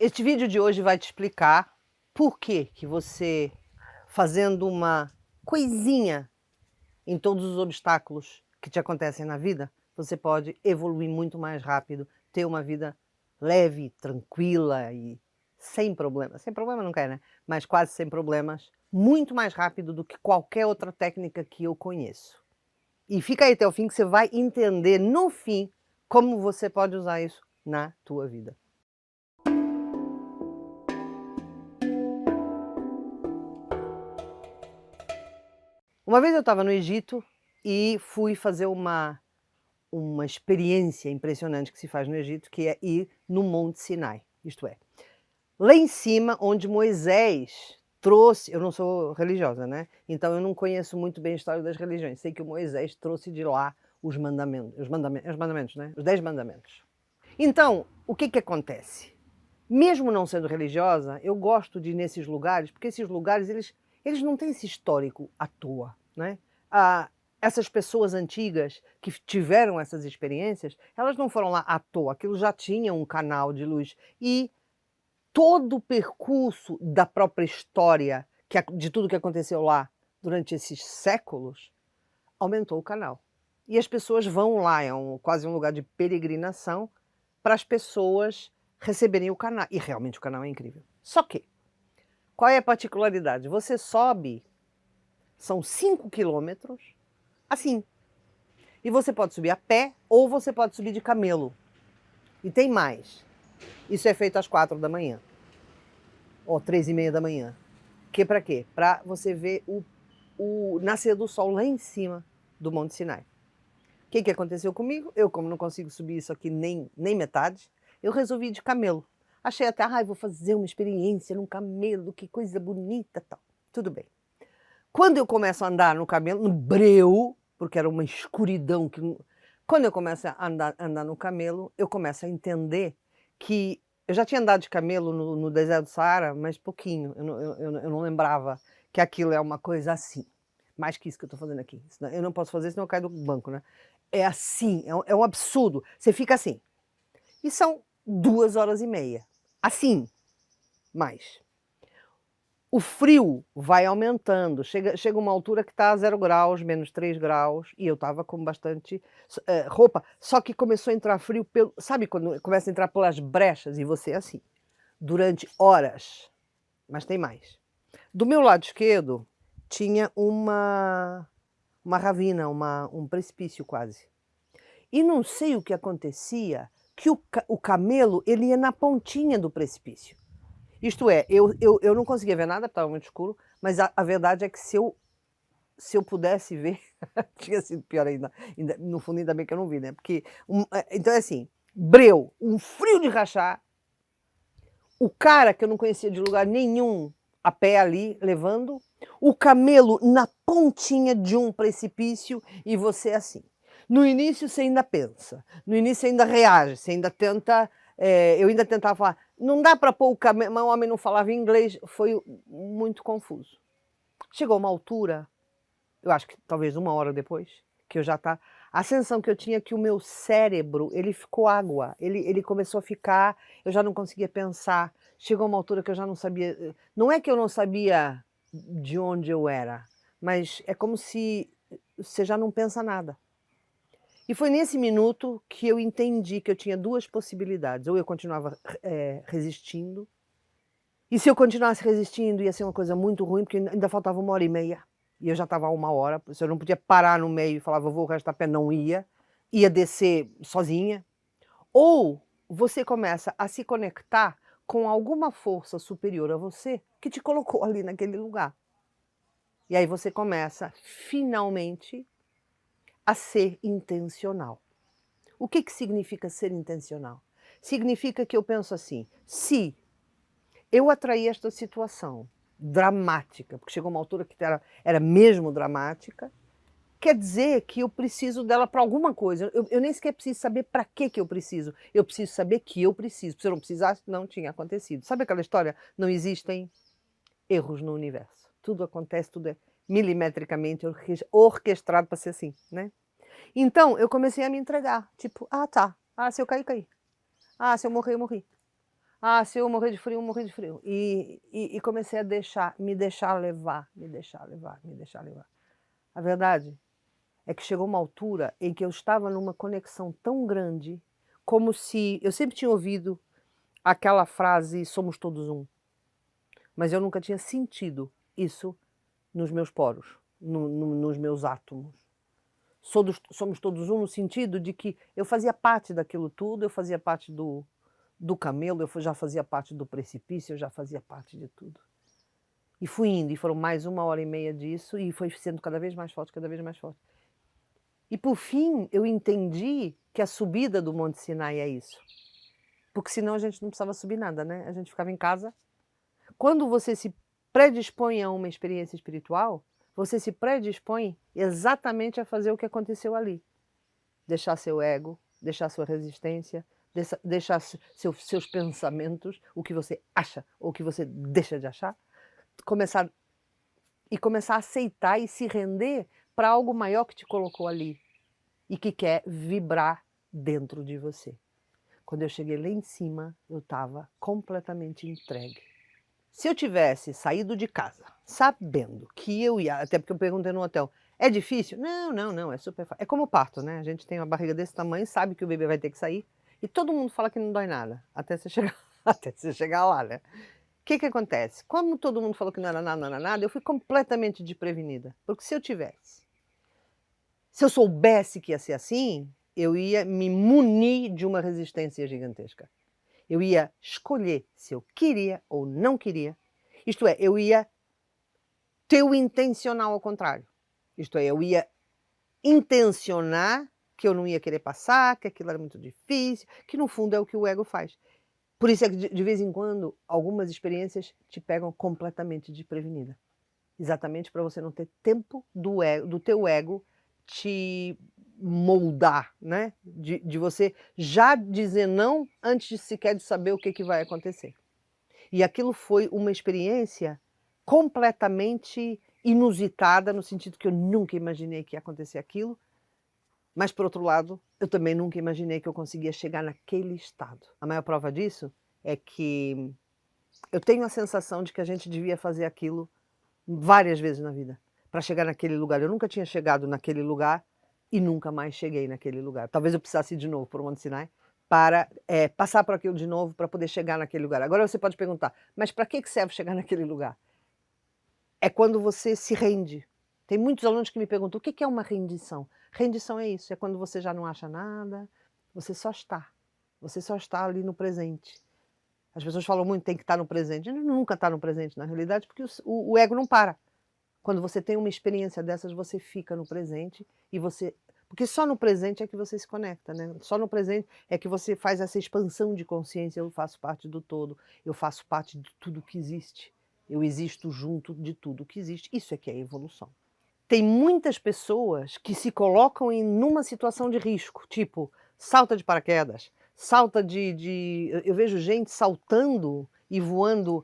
Este vídeo de hoje vai te explicar por que você, fazendo uma coisinha em todos os obstáculos que te acontecem na vida, você pode evoluir muito mais rápido, ter uma vida leve, tranquila e sem problemas. Sem problema não quer, né? Mas quase sem problemas, muito mais rápido do que qualquer outra técnica que eu conheço. E fica aí até o fim que você vai entender no fim como você pode usar isso na tua vida. Uma vez eu estava no Egito e fui fazer uma experiência impressionante que se faz no Egito, que é ir no Monte Sinai. Isto é, lá em cima onde Moisés trouxe, eu não sou religiosa, né, então eu não conheço muito bem a história das religiões, sei que o Moisés trouxe de lá os mandamentos, né, os 10 mandamentos. Então, o que acontece? Mesmo não sendo religiosa, eu gosto de ir nesses lugares, porque esses lugares, eles não têm esse histórico à toa, né? Essas pessoas antigas que tiveram essas experiências, elas não foram lá à toa, aquilo já tinha um canal de luz. E todo o percurso da própria história, de tudo que aconteceu lá durante esses séculos, aumentou o canal. E as pessoas vão lá, é quase um lugar de peregrinação, para as pessoas receberem o canal. E realmente o canal é incrível. Só que, qual é a particularidade? Você sobe, são 5 quilômetros, assim. E você pode subir a pé ou você pode subir de camelo. E tem mais. Isso é feito às 4 da manhã. Ou 3h30 da manhã. Que para quê? Para você ver o nascer do sol lá em cima do Monte Sinai. O que aconteceu comigo? Eu, como não consigo subir isso aqui nem metade, eu resolvi ir de camelo. Achei até, vou fazer uma experiência num camelo, que coisa bonita, tal. Tudo bem. Quando eu começo a andar no camelo, no breu, porque era uma escuridão que... Quando eu começo a andar no camelo, eu começo a entender que... Eu já tinha andado de camelo no deserto do Saara, mas pouquinho. Eu não lembrava que aquilo é uma coisa assim. Mais que isso que eu estou fazendo aqui. Eu não posso fazer, senão eu caio do banco, né? É assim, é um absurdo. Você fica assim. E são 2h30. Assim, mais. O frio vai aumentando, chega uma altura que está a 0 graus, menos 3 graus, e eu estava com bastante roupa, só que começou a entrar frio, sabe quando começa a entrar pelas brechas, e você assim, durante horas, mas tem mais. Do meu lado esquerdo tinha uma ravina, um precipício quase. E não sei o que acontecia, que o camelo ele ia na pontinha do precipício. Isto é, eu não conseguia ver nada, porque estava muito escuro, mas a verdade é que se eu pudesse ver, tinha sido pior ainda. No fundo, ainda bem que eu não vi, né? Porque, então é assim, breu, um frio de rachar, o cara que eu não conhecia de lugar nenhum, a pé ali, levando, o camelo na pontinha de um precipício e você assim. No início você ainda pensa, no início você ainda reage, você ainda tenta... eu ainda tentava falar, não dá para pôr o camelo, mas o homem não falava inglês, foi muito confuso. Chegou uma altura, eu acho que talvez 1 hora depois, que eu já tá... A sensação que eu tinha é que o meu cérebro, ele ficou água, ele começou a ficar, eu já não conseguia pensar, chegou uma altura que eu já não sabia, não é que eu não sabia de onde eu era, mas é como se você já não pensa nada. E foi nesse minuto que eu entendi que eu tinha 2 possibilidades, ou eu continuava resistindo, e se eu continuasse resistindo ia ser uma coisa muito ruim, porque ainda faltava 1h30, e eu já estava a 1 hora, se eu não podia parar no meio e falar vou o resto a pé, não ia descer sozinha. Ou você começa a se conectar com alguma força superior a você que te colocou ali naquele lugar. E aí você começa, finalmente, a ser intencional. O que significa ser intencional? Significa que eu penso assim, se eu atraí esta situação dramática, porque chegou uma altura que era mesmo dramática, quer dizer que eu preciso dela para alguma coisa. Eu nem sequer preciso saber para que eu preciso. Eu preciso saber que eu preciso. Se eu não precisasse, não tinha acontecido. Sabe aquela história? Não existem erros no universo. Tudo acontece, tudo é milimetricamente orquestrado para ser assim, né? Então, eu comecei a me entregar. Tipo, tá. Se eu cair, caí. Se eu morrer, eu morri. Ah, se eu morrer de frio, eu morrer de frio. E comecei a me deixar levar, me deixar levar, me deixar levar. A verdade é que chegou uma altura em que eu estava numa conexão tão grande, como se eu sempre tinha ouvido aquela frase: "Somos todos um", mas eu nunca tinha sentido isso nos meus poros, nos meus átomos. Somos todos um no sentido de que eu fazia parte daquilo tudo, eu fazia parte do camelo, já fazia parte do precipício, eu já fazia parte de tudo. E fui indo, e foram mais 1h30 disso, e foi sendo cada vez mais forte, cada vez mais forte. E por fim, eu entendi que a subida do Monte Sinai é isso. Porque senão a gente não precisava subir nada, né, a gente ficava em casa. Quando você se predispõe a uma experiência espiritual, você se predispõe exatamente a fazer o que aconteceu ali. Deixar seu ego, deixar sua resistência, deixar seus pensamentos, o que você acha ou o que você deixa de achar, começar a aceitar e se render para algo maior que te colocou ali e que quer vibrar dentro de você. Quando eu cheguei lá em cima, eu estava completamente entregue. Se eu tivesse saído de casa sabendo que eu ia, até porque eu perguntei no hotel: "É difícil?", "Não, não, não, é super fácil". É como o parto, né, a gente tem uma barriga desse tamanho, sabe que o bebê vai ter que sair, e todo mundo fala que não dói nada, até você chegar até você chegar lá, né. O que que acontece? Como todo mundo falou que não era nada, não era nada, eu fui completamente desprevenida, porque se eu soubesse que ia ser assim, eu ia me munir de uma resistência gigantesca. Eu ia escolher se eu queria ou não queria, isto é, eu ia ter o intencional ao contrário. Isto é, eu ia intencionar que eu não ia querer passar, que aquilo era muito difícil, que no fundo é o que o ego faz. Por isso é que de vez em quando, algumas experiências te pegam completamente desprevenida. Exatamente para você não ter tempo do teu ego te moldar, né, de você já dizer não antes de sequer de saber o que que vai acontecer. E aquilo foi uma experiência completamente inusitada, no sentido que eu nunca imaginei que ia acontecer aquilo, mas por outro lado, eu também nunca imaginei que eu conseguia chegar naquele estado. A maior prova disso é que eu tenho a sensação de que a gente devia fazer aquilo várias vezes na vida, para chegar naquele lugar. Eu nunca tinha chegado naquele lugar e nunca mais cheguei naquele lugar. Talvez eu precisasse ir de novo para o Monte Sinai para, passar por aquilo de novo para poder chegar naquele lugar. Agora você pode perguntar: "Mas para que serve chegar naquele lugar?". É quando você se rende. Tem muitos alunos que me perguntam: "O que que é uma rendição?". Rendição é isso, é quando você já não acha nada, você só está. Você só está ali no presente. As pessoas falam muito: "Tem que estar no presente". A gente nunca está no presente na realidade, porque o ego não para. Quando você tem uma experiência dessas, você fica no presente e você porque só no presente é que você se conecta, né, só no presente é que você faz essa expansão de consciência: "Eu faço parte do todo, eu faço parte de tudo que existe, eu existo junto de tudo que existe", isso é que é evolução. Tem muitas pessoas que se colocam numa situação de risco, tipo, salta de paraquedas, salta eu vejo gente saltando e voando,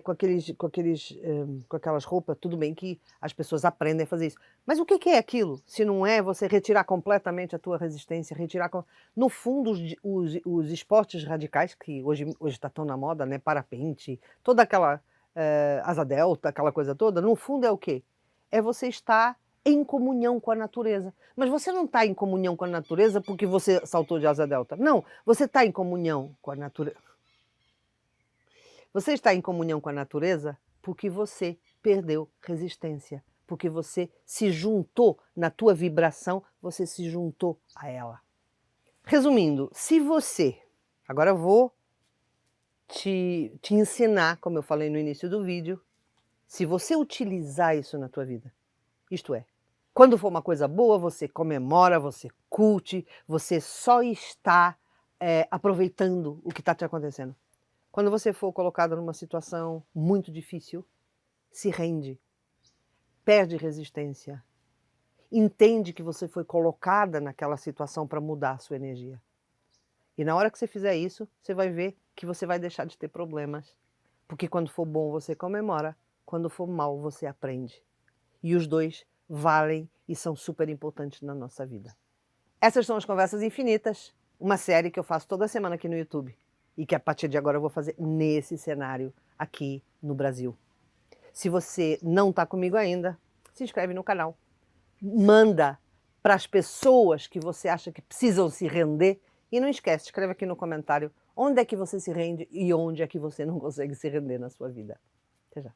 com aquelas roupas, tudo bem que as pessoas aprendem a fazer isso, mas o que que é aquilo, se não é você retirar completamente a tua resistência, retirar com no fundo os esportes radicais que hoje tá tão na moda, né, parapente, toda aquela, asa delta, aquela coisa toda, no fundo é o quê? É você estar em comunhão com a natureza. Mas você não está em comunhão com a natureza porque você saltou de asa delta. Não, você está em comunhão com a natureza. Você está em comunhão com a natureza porque você perdeu resistência, porque você se juntou na tua vibração, você se juntou a ela. Resumindo, se você agora eu vou te ensinar, como eu falei no início do vídeo, se você utilizar isso na tua vida, isto é, quando for uma coisa boa, você comemora, você curte, você só está, aproveitando o que está te acontecendo. Quando você for colocado numa situação muito difícil, se rende, perde resistência, entende que você foi colocada naquela situação para mudar a sua energia. E na hora que você fizer isso, você vai ver que você vai deixar de ter problemas, porque quando for bom você comemora, quando for mal você aprende. E os dois valem e são super importantes na nossa vida. Essas são as Conversas Infinitas, uma série que eu faço toda semana aqui no YouTube. e que a partir de agora eu vou fazer nesse cenário aqui no Brasil. Se você não está comigo ainda, se inscreve no canal. Manda para as pessoas que você acha que precisam se render e não esquece, escreve aqui no comentário onde é que você se rende e onde é que você não consegue se render na sua vida. Até já.